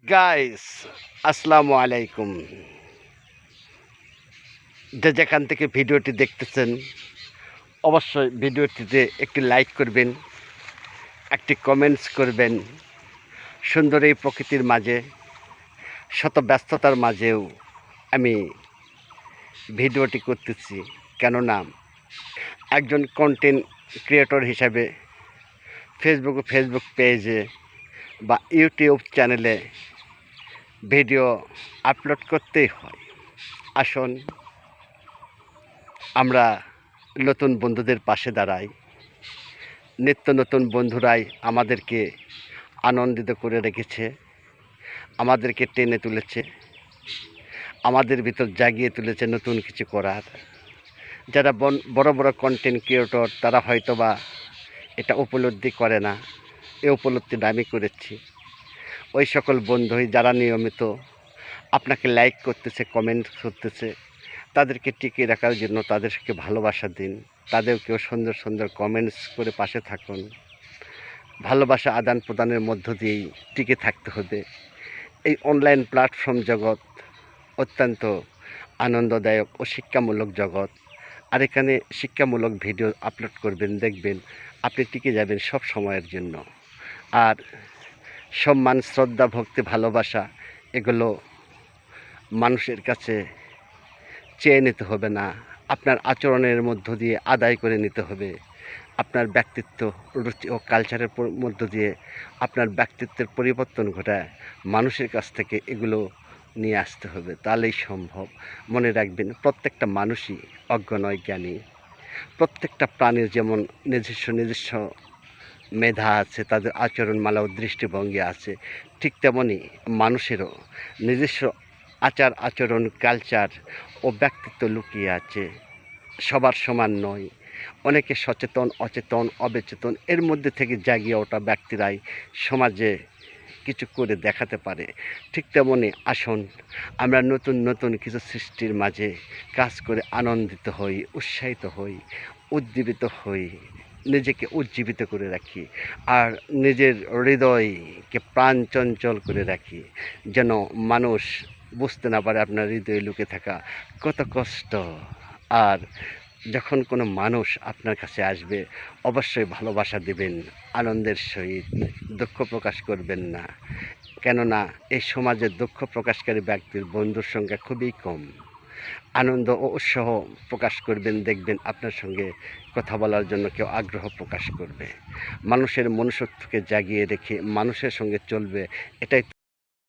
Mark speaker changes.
Speaker 1: Guys, আসসালামু আলাইকুম। যে যেখান থেকে ভিডিওটি দেখতেছেন অবশ্যই ভিডিওটিতে একটি লাইক করবেন, একটি কমেন্টস করবেন। সুন্দর এই প্রকৃতির মাঝে, শত ব্যস্ততার মাঝেও আমি ভিডিওটি করতেছি, কেননা একজন কন্টেন্ট ক্রিয়েটর হিসাবে ফেসবুক পেজে বা ইউটিউব চ্যানেলে ভিডিও আপলোড করতেই হয়। আসুন আমরা নতুন বন্ধুদের পাশে দাঁড়াই। নিত্য নতুন বন্ধুরাই আমাদেরকে আনন্দিত করে রেখেছে, আমাদেরকে টেনে তুলেছে, আমাদের ভিতর জাগিয়ে তুলেছে নতুন কিছু করার। যারা বড় বড় কন্টেন্ট ক্রিয়েটর তারা হয়তোবা এটা উপলব্ধি করে না, এ উপলব্ধিটা আমি করেছি। ওই সকল বন্ধুই যারা নিয়মিত আপনাকে লাইক করতেছে, কমেন্ট করতেছে, তাদেরকে টিকিয়ে রাখার জন্য তাদেরকে ভালোবাসা দিন। তাদেরকেও সুন্দর সুন্দর কমেন্টস করে পাশে থাকুন। ভালোবাসা আদান প্রদানের মধ্য দিয়েই টিকে থাকতে হবে। এই অনলাইন প্ল্যাটফর্ম জগৎ অত্যন্ত আনন্দদায়ক ও শিক্ষামূলক জগৎ। আর এখানে শিক্ষামূলক ভিডিও আপলোড করবেন, দেখবেন আপনি টিকে যাবেন সব সময়ের জন্য। আর সম্মান, শ্রদ্ধা, ভক্তি, ভালোবাসা এগুলো মানুষের কাছে চেয়ে নিতে হবে না, আপনার আচরণের মধ্য দিয়ে আদায় করে নিতে হবে। আপনার ব্যক্তিত্ব, রুচি ও কালচারের মধ্য দিয়ে আপনার ব্যক্তিত্বের পরিবর্তন ঘটায় মানুষের কাছ থেকে এগুলো নিয়ে আসতে হবে, তাহলেই সম্ভব। মনে রাখবেন, প্রত্যেকটা মানুষই অজ্ঞ নয়, জ্ঞানী। প্রত্যেকটা প্রাণীর যেমন নিজস্ব মেধা আছে, তাদের আচরণমালা ও দৃষ্টিভঙ্গি আছে, ঠিক তেমনই মানুষেরও নিজস্ব আচার আচরণ, কালচার ও ব্যক্তিত্ব লুকিয়ে আছে। সবার সমান নয়, অনেকে সচেতন, অচেতন, অবচেতন এর মধ্যে থেকে জাগিয়ে ওঠা ব্যক্তিরাই সমাজে কিছু করে দেখাতে পারে। ঠিক তেমনই আসুন আমরা নতুন নতুন কিছু সৃষ্টির মাঝে কাজ করে আনন্দিত হই, উৎসাহিত হই, উজ্জীবিত হই, নিজেকে উজ্জীবিত করে রাখি। আর নিজের হৃদয়কে প্রাণ চঞ্চল করে রাখি, যেন মানুষ বুঝতে না পারে আপনার হৃদয়ে লুকিয়ে থাকা কত কষ্ট। আর যখন কোনো মানুষ আপনার কাছে আসবে অবশ্যই ভালোবাসা দিবেন, আনন্দের সহিত দুঃখ প্রকাশ করবেন না। কেননা এই সমাজে দুঃখ প্রকাশকারী ব্যক্তির বন্ধুর সংখ্যা খুবই কম। আনন্দ ও উৎসাহ প্রকাশ করবেন, দেখবেন আপনার সঙ্গে কথা বলার জন্য কেউ আগ্রহ প্রকাশ করবে। মানুষের মনুষ্যত্বকে জাগিয়ে রেখে মানুষের সঙ্গে চলবে, এটাই